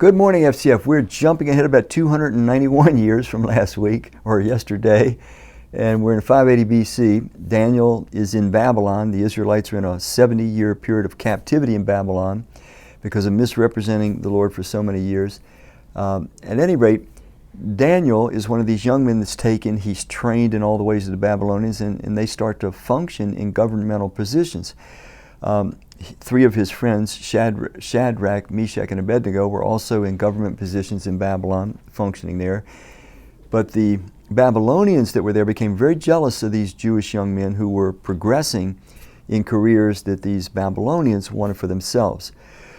Good morning, FCF. We're jumping ahead about 291 years from last week, or yesterday, and we're in 580 BC. Daniel is in Babylon. The Israelites are in a 70-year period of captivity in Babylon because of misrepresenting the Lord for so many years. At any rate, Daniel is one of these young men that's taken. He's trained in all the ways of the Babylonians, and they start to function in governmental positions. Three of his friends, Shadrach, Meshach, and Abednego, were also in government positions in Babylon, functioning there. But the Babylonians that were there became very jealous of these Jewish young men who were progressing in careers that these Babylonians wanted for themselves.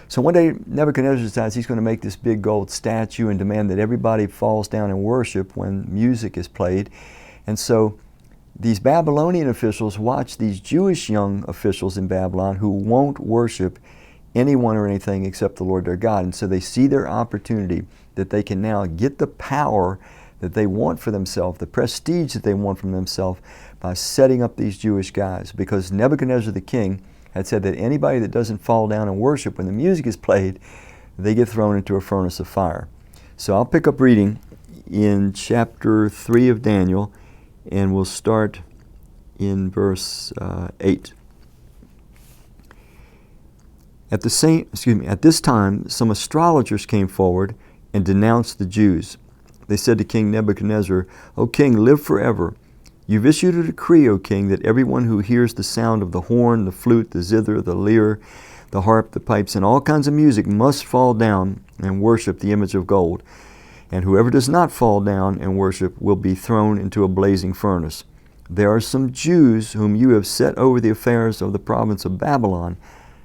So one day Nebuchadnezzar decides he's going to make this big gold statue and demand that everybody falls down and worship when music is played. And so these Babylonian officials watch these Jewish young officials in Babylon who won't worship anyone or anything except the Lord their God. And so they see their opportunity that they can now get the power that they want for themselves, the prestige that they want from themselves, by setting up these Jewish guys. Because Nebuchadnezzar the king had said that anybody that doesn't fall down and worship when the music is played, they get thrown into a furnace of fire. So I'll pick up reading in chapter 3 of Daniel, and we'll start in verse 8. At this time, some astrologers came forward and denounced the Jews. They said to King Nebuchadnezzar, "O king, live forever. You've issued a decree, O king, that everyone who hears the sound of the horn, the flute, the zither, the lyre, the harp, the pipes, and all kinds of music must fall down and worship the image of gold. And whoever does not fall down and worship will be thrown into a blazing furnace. There are some Jews whom you have set over the affairs of the province of Babylon,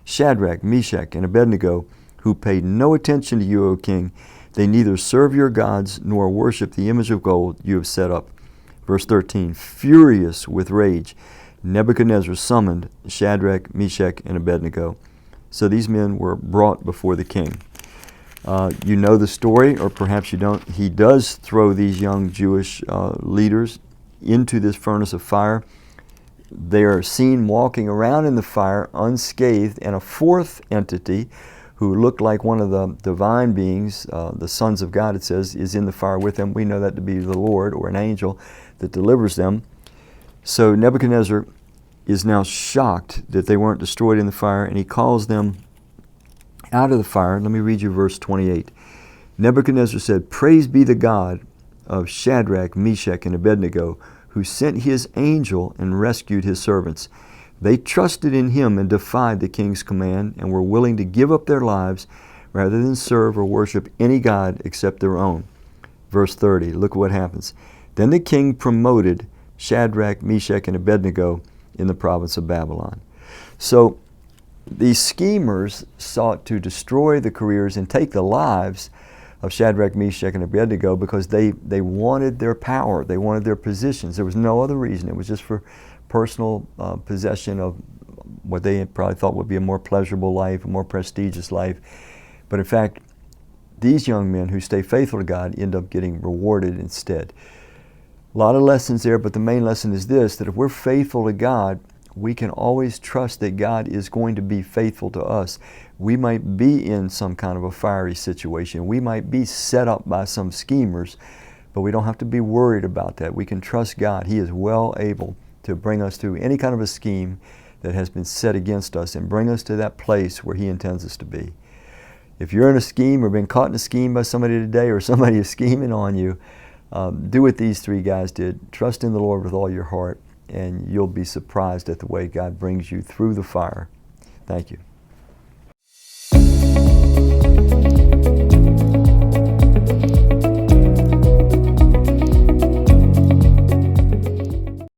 Shadrach, Meshach, and Abednego, who paid no attention to you, O king. They neither serve your gods nor worship the image of gold you have set up." Verse 13, furious with rage, Nebuchadnezzar summoned Shadrach, Meshach, and Abednego. So these men were brought before the king. You know the story, or perhaps you don't. He does throw these young Jewish leaders into this furnace of fire. They are seen walking around in the fire unscathed, and a fourth entity who looked like one of the divine beings, the sons of God, it says, is in the fire with them. We know that to be the Lord or an angel that delivers them. So Nebuchadnezzar is now shocked that they weren't destroyed in the fire, and he calls them out of the fire. Let me read you verse 28. Nebuchadnezzar said, "Praise be the God of Shadrach, Meshach, and Abednego, who sent his angel and rescued his servants. They trusted in him and defied the king's command and were willing to give up their lives rather than serve or worship any god except their own." Verse 30, look what happens. Then the king promoted Shadrach, Meshach, and Abednego in the province of Babylon. So these schemers sought to destroy the careers and take the lives of Shadrach, Meshach, and Abednego because they wanted their power, they wanted their positions. There was no other reason. It was just for personal possession of what they probably thought would be a more pleasurable life, a more prestigious life. But in fact, these young men who stay faithful to God end up getting rewarded instead. A lot of lessons there, but the main lesson is this, that if we're faithful to God, we can always trust that God is going to be faithful to us. We might be in some kind of a fiery situation. We might be set up by some schemers, but we don't have to be worried about that. We can trust God. He is well able to bring us through any kind of a scheme that has been set against us and bring us to that place where He intends us to be. If you're in a scheme or been caught in a scheme by somebody today, or somebody is scheming on you, do what these three guys did. Trust in the Lord with all your heart, and you'll be surprised at the way God brings you through the fire. Thank you.